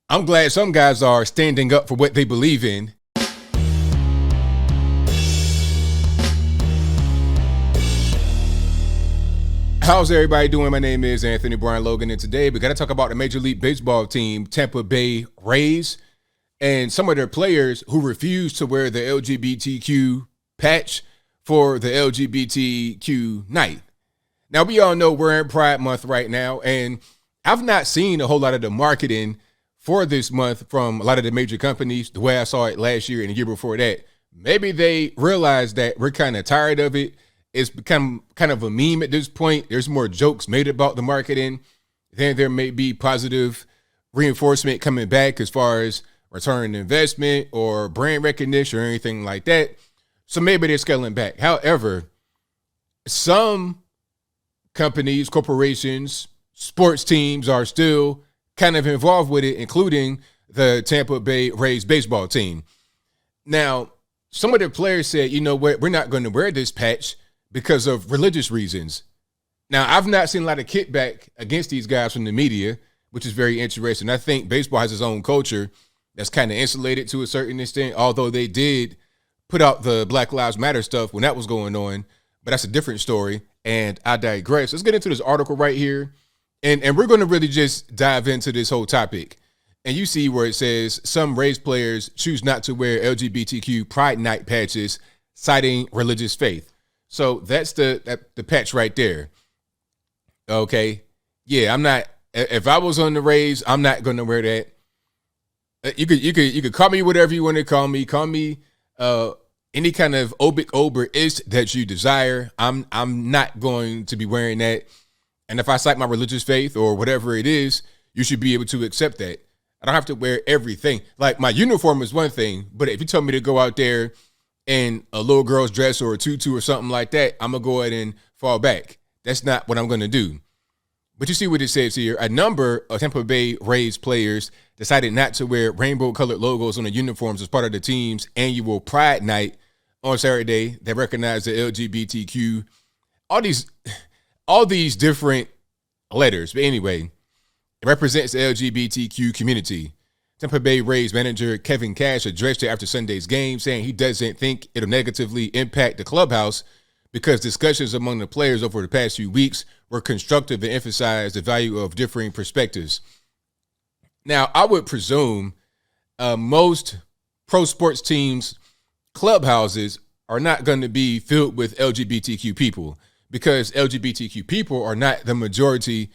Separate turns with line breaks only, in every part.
I'm glad some guys are standing up for what they believe in. How's everybody doing? My name is Anthony Brian Logan, and today we got to talk about the Major League Baseball team, Tampa Bay Rays, and some of their players who refuse to wear the LGBTQ patch for the LGBTQ night. Now, we all know we're in Pride Month right now, and I've not seen a whole lot of the marketing for this month from a lot of the major companies the way I saw it last year and the year before that. Maybe they realized that we're kind of tired of it. It's become kind of a meme at this point. There's more jokes made about the marketing. Then there may be positive reinforcement coming back as far as return on investment or brand recognition or anything like that. So maybe they're scaling back. However, some companies, corporations, sports teams are still kind of involved with it, including the Tampa Bay Rays baseball team. Now, some of the players said, you know what, we're not going to wear this patch because of religious reasons. Now, I've not seen a lot of kickback against these guys from the media, which is very interesting. I think baseball has its own culture that's kind of insulated to a certain extent, although they did put out the Black Lives Matter stuff when that was going on, but that's a different story, and I digress. Let's get into this article right here, and we're going to really just dive into this whole topic. And you see where it says some Rays players choose not to wear LGBTQ Pride Night patches, citing religious faith. So that's the patch right there. Okay. Yeah, I'm not, if I was on the Rays, I'm not going to wear that. You could call me whatever you want to call me. Call me any kind of obic ober-ist that you desire. I'm not going to be wearing that. And if I cite my religious faith or whatever it is, you should be able to accept that. I don't have to wear everything. Like, my uniform is one thing, but if you tell me to go out there in a little girl's dress or a tutu or something like that, I'm going to go ahead and fall back. That's not what I'm going to do. But you see what it says here. A number of Tampa Bay Rays players decided not to wear rainbow-colored logos on the uniforms as part of the team's annual Pride Night on Saturday that recognized the LGBTQ. All these different letters. But anyway, it represents the LGBTQ community. Tampa Bay Rays manager Kevin Cash addressed it after Sunday's game, saying he doesn't think it'll negatively impact the clubhouse because discussions among the players over the past few weeks were constructive and emphasized the value of differing perspectives. Now, I would presume most pro sports teams' clubhouses are not going to be filled with LGBTQ people because LGBTQ people are not the majority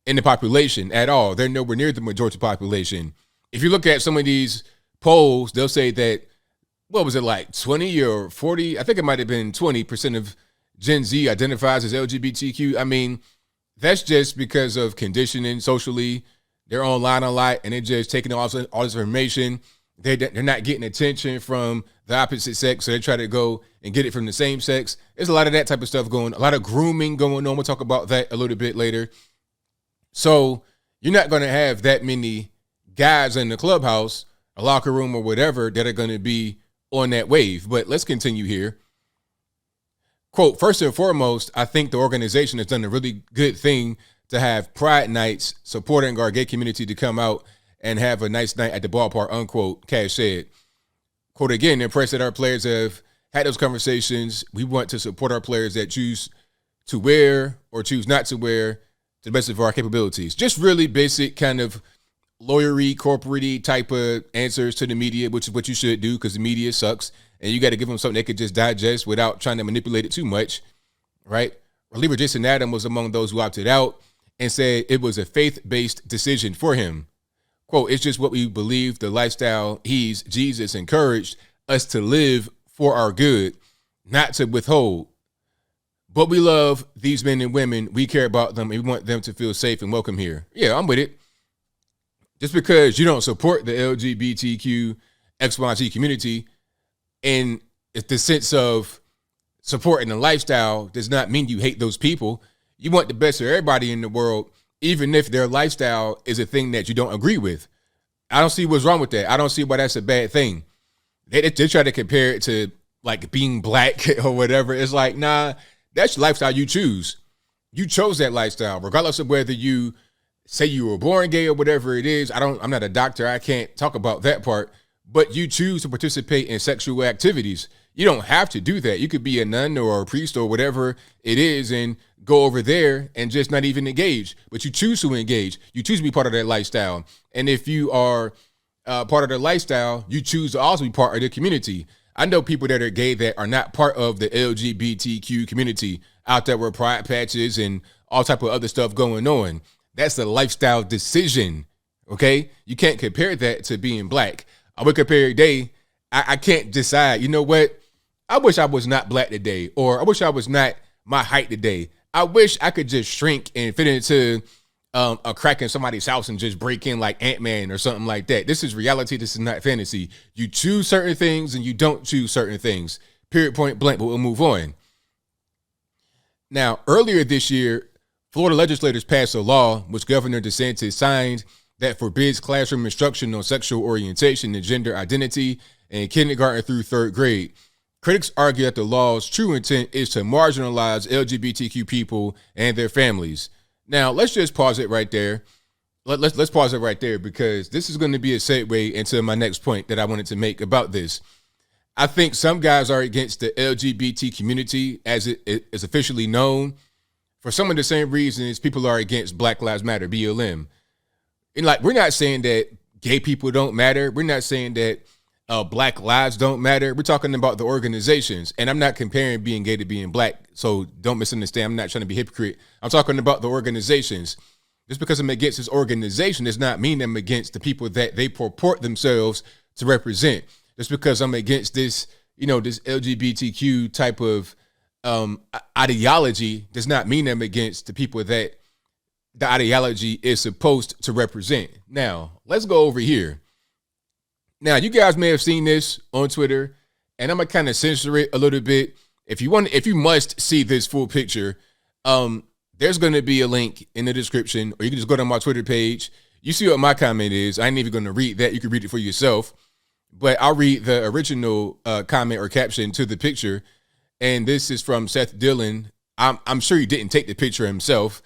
in the population at all. They're nowhere near the majority population. If you look at some of these polls, they'll say that, what was it, like 20 or 40? I think it might have been 20% of Gen Z identifies as LGBTQ. I mean, that's just because of conditioning socially. They're online a lot, and they're just taking all this information. They're not getting attention from the opposite sex, so they try to go and get it from the same sex. There's a lot of that type of stuff going on, a lot of grooming going on. We'll talk about that a little bit later. So you're not going to have that many guys in the clubhouse, a locker room or whatever that are going to be on that wave. But let's continue here. Quote, first and foremost, I think the organization has done a really good thing to have Pride Nights supporting our gay community to come out and have a nice night at the ballpark, unquote, Cash said. Quote again, impressed that our players have had those conversations. We want to support our players that choose to wear or choose not to wear to the best of our capabilities. Just really basic kind of lawyery, corporate type of answers to the media, which is what you should do because the media sucks. And you got to give them something they could just digest without trying to manipulate it too much, right? Reliever Jason Adam was among those who opted out and said it was a faith-based decision for him. Quote, it's just what we believe, the lifestyle Jesus encouraged us to live for our good, not to withhold. But we love these men and women. We care about them, and we want them to feel safe and welcome here. Yeah, I'm with it. Just because you don't support the LGBTQ XYZ community in the sense of supporting the lifestyle does not mean you hate those people. You want the best for everybody in the world, even if their lifestyle is a thing that you don't agree with. I don't see what's wrong with that. I don't see why that's a bad thing. They try to compare it to like being black or whatever. It's like, nah, that's your lifestyle you choose. You chose that lifestyle, regardless of whether you say you were born gay or whatever it is. I'm not a doctor. I can't talk about that part, but you choose to participate in sexual activities. You don't have to do that. You could be a nun or a priest or whatever it is and go over there and just not even engage, but you choose to engage. You choose to be part of that lifestyle. And if you are part of the lifestyle, you choose to also be part of the community. I know people that are gay that are not part of the LGBTQ community out there with pride patches and all type of other stuff going on. That's a lifestyle decision, okay? You can't compare that to being black. I would compare today. I can't decide, you know what? I wish I was not black today, or I wish I was not my height today. I wish I could just shrink and fit into a crack in somebody's house and just break in like Ant-Man or something like that. This is reality. This is not fantasy. You choose certain things and you don't choose certain things. Period, point blank, but we'll move on. Now, earlier this year, Florida legislators passed a law which Governor DeSantis signed that forbids classroom instruction on sexual orientation and gender identity in kindergarten through third grade. Critics argue that the law's true intent is to marginalize LGBTQ people and their families. Now, let's just pause it right there. Let's pause it right there because this is going to be a segue into my next point that I wanted to make about this. I think some guys are against the LGBT community as it is officially known for some of the same reasons people are against Black Lives Matter, BLM. And like, we're not saying that gay people don't matter. We're not saying that black lives don't matter. We're talking about the organizations. And I'm not comparing being gay to being black. So don't misunderstand. I'm not trying to be a hypocrite. I'm talking about the organizations. Just because I'm against this organization does not mean I'm against the people that they purport themselves to represent. Just because I'm against this, this LGBTQ type of ideology does not mean I'm against the people that the ideology is supposed to represent. Now, let's go over here. Now, you guys may have seen this on Twitter, and I'm gonna kind of censor it a little bit. If you must see this full picture, there's gonna be a link in the description, or you can just go to my Twitter page. You see what my comment is. I ain't even gonna read that. You can read it for yourself. But I'll read the original comment or caption to the picture, and this is from Seth Dillon. I'm sure he didn't take the picture himself.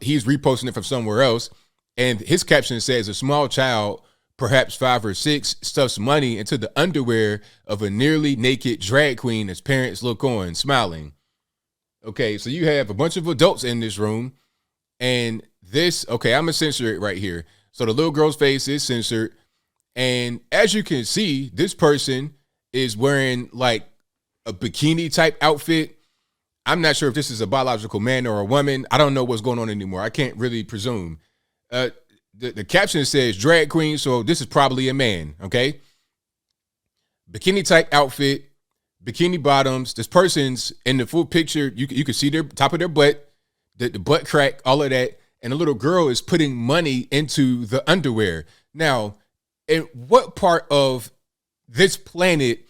He's reposting it from somewhere else, and his caption says, "A small child, perhaps 5 or 6, stuffs money into the underwear of a nearly naked drag queen as parents look on, smiling." Okay, so you have a bunch of adults in this room, and this, okay, I'm gonna censor it right here. So the little girl's face is censored, and as you can see, this person is wearing like a bikini type outfit. I'm not sure if this is a biological man or a woman. I don't know what's going on anymore. I can't really presume. The caption says drag queen, so this is probably a man, okay? Bikini type outfit, bikini bottoms. This person's in the full picture. You can see their top of their butt, the butt crack, all of that. And the little girl is putting money into the underwear. Now, in what part of this planet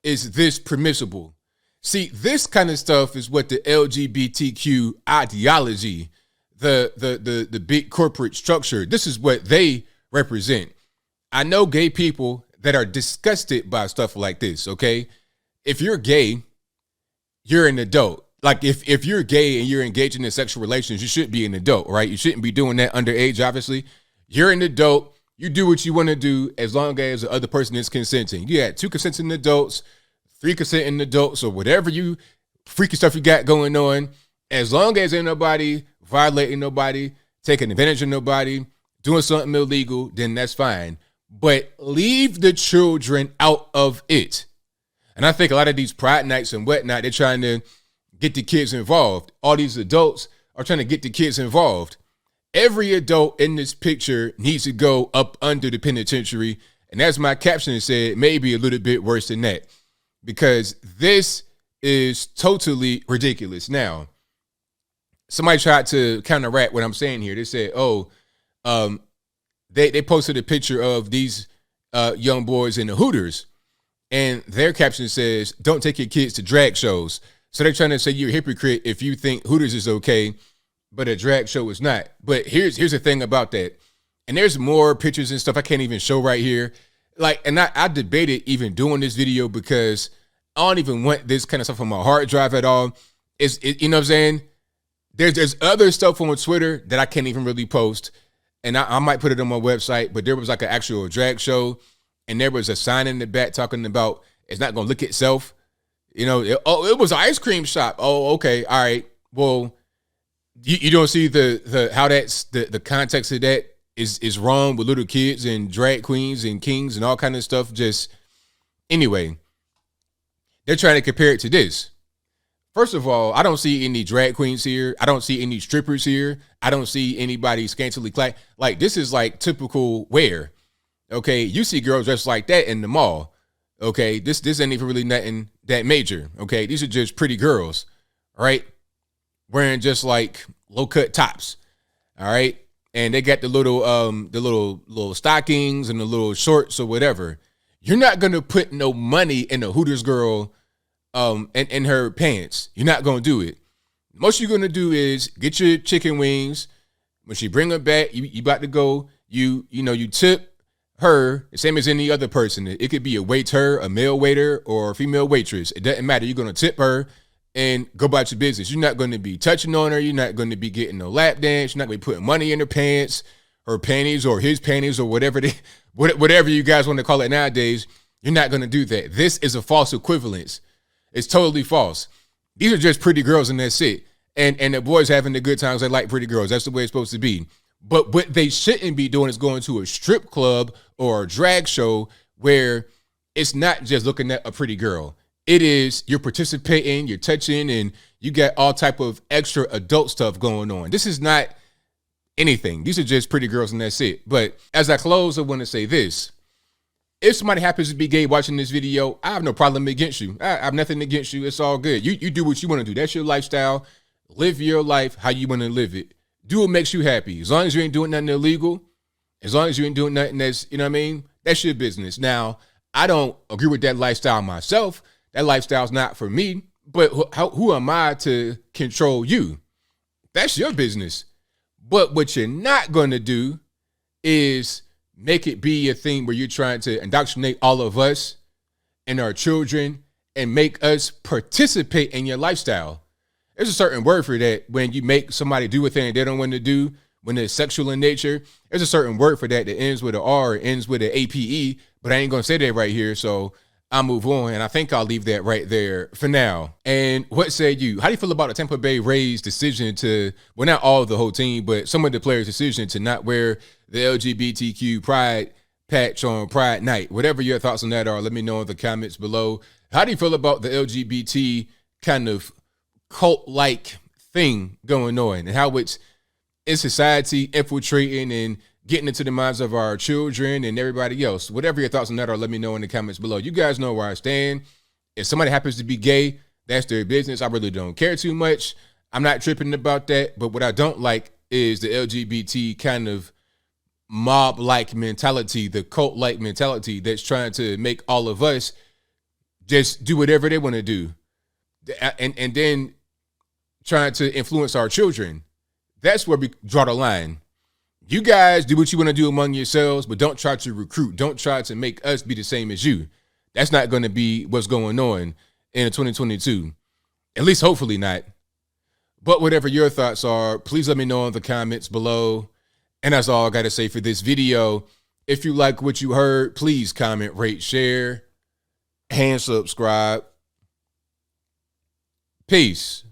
is this permissible? See, this kind of stuff is what the LGBTQ ideology, the big corporate structure, this is what they represent. I know gay people that are disgusted by stuff like this, okay? If you're gay, you're an adult. Like if you're gay and you're engaging in sexual relations, you should be an adult, right? You shouldn't be doing that underage, obviously. You're an adult. You do what you want to do as long as the other person is consenting. You had 2 consenting adults, 3 consenting adults, or whatever you freaky stuff you got going on. As long as ain't nobody violating nobody, taking advantage of nobody, doing something illegal, then that's fine. But leave the children out of it. And I think a lot of these pride nights and whatnot, they're trying to get the kids involved. All these adults are trying to get the kids involved. Every adult in this picture needs to go up under the penitentiary. And as my caption said, maybe a little bit worse than that, because this is totally ridiculous. Now, somebody tried to counteract what I'm saying here. They said, they posted a picture of these young boys in the Hooters, and their caption says, "Don't take your kids to drag shows." So they're trying to say you're a hypocrite if you think Hooters is okay, but a drag show is not. But here's the thing about that. And there's more pictures and stuff I can't even show right here. Like, and I debated even doing this video because I don't even want this kind of stuff on my hard drive at all. You know what I'm saying? There's other stuff on Twitter that I can't even really post, and I might put it on my website. But there was like an actual drag show, and there was a sign in the back talking about it's not gonna lick itself. You know, it was an ice cream shop. Oh, okay, all right. Well, you don't see the how that's the context of that is wrong with little kids and drag queens and kings and all kind of stuff. Just anyway, they're trying to compare it to this. First of all, I don't see any drag queens here. I don't see any strippers here. I don't see anybody scantily clad. Like, this is like typical wear. Okay, you see girls dressed like that in the mall. Okay, this ain't even really nothing that major. Okay, these are just pretty girls, all right, wearing just like low cut tops, all right, and they got the little stockings and the little shorts or whatever. You're not gonna put no money in a Hooters girl in her pants. You're not gonna do it. Most you're gonna do is get your chicken wings. When she bring them back, you about to go. You tip her the same as any other person. It could be a waiter, a male waiter, or a female waitress. It doesn't matter. You're gonna tip her and go about your business. You're not going to be touching on her. You're not going to be getting no lap dance. You're not going to be putting money in her pants, her panties, or his panties, or whatever you guys want to call it nowadays. You're not going to do that. This is a false equivalence. It's totally false. These are just pretty girls, and that's it. And the boys having the good times. They like pretty girls. That's the way it's supposed to be. But what they shouldn't be doing is going to a strip club or a drag show where it's not just looking at a pretty girl. It is you're participating, you're touching, and you got all type of extra adult stuff going on. This is not anything. These are just pretty girls, and that's it. But as I close, I want to say this. If somebody happens to be gay watching this video, I have no problem against you. I have nothing against you. It's all good. You do what you want to do. That's your lifestyle. Live your life how you want to live it. Do what makes you happy. As long as you ain't doing nothing illegal, as long as you ain't doing nothing that's, you know what I mean? That's your business. Now, I don't agree with that lifestyle myself. That lifestyle's not for me, but who am I to control you? That's your business. But what you're not going to do is make it be a thing where you're trying to indoctrinate all of us and our children and make us participate in your lifestyle. There's a certain word for that when you make somebody do a thing they don't want to do, when it's sexual in nature. There's a certain word for that that ends with an R, ends with an APE, but I ain't going to say that right here, so I'll move on, and I think I'll leave that right there for now. And what say you? How do you feel about the Tampa Bay Rays decision to, well, not all of the whole team, but some of the players' decision to not wear the LGBTQ pride patch on Pride Night? Whatever your thoughts on that are, let me know in the comments below. How do you feel about the LGBT kind of cult-like thing going on and how it's in society infiltrating and getting into the minds of our children and everybody else? Whatever your thoughts on that are, let me know in the comments below. You guys know where I stand. If somebody happens to be gay, that's their business. I really don't care too much. I'm not tripping about that. But what I don't like is the LGBT kind of mob-like mentality, the cult-like mentality that's trying to make all of us just do whatever they want to do. And then trying to influence our children. That's where we draw the line. You guys do what you want to do among yourselves, but don't try to recruit. Don't try to make us be the same as you. That's not going to be what's going on in 2022. At least hopefully not. But whatever your thoughts are, please let me know in the comments below. And that's all I got to say for this video. If you like what you heard, please comment, rate, share, and subscribe. Peace.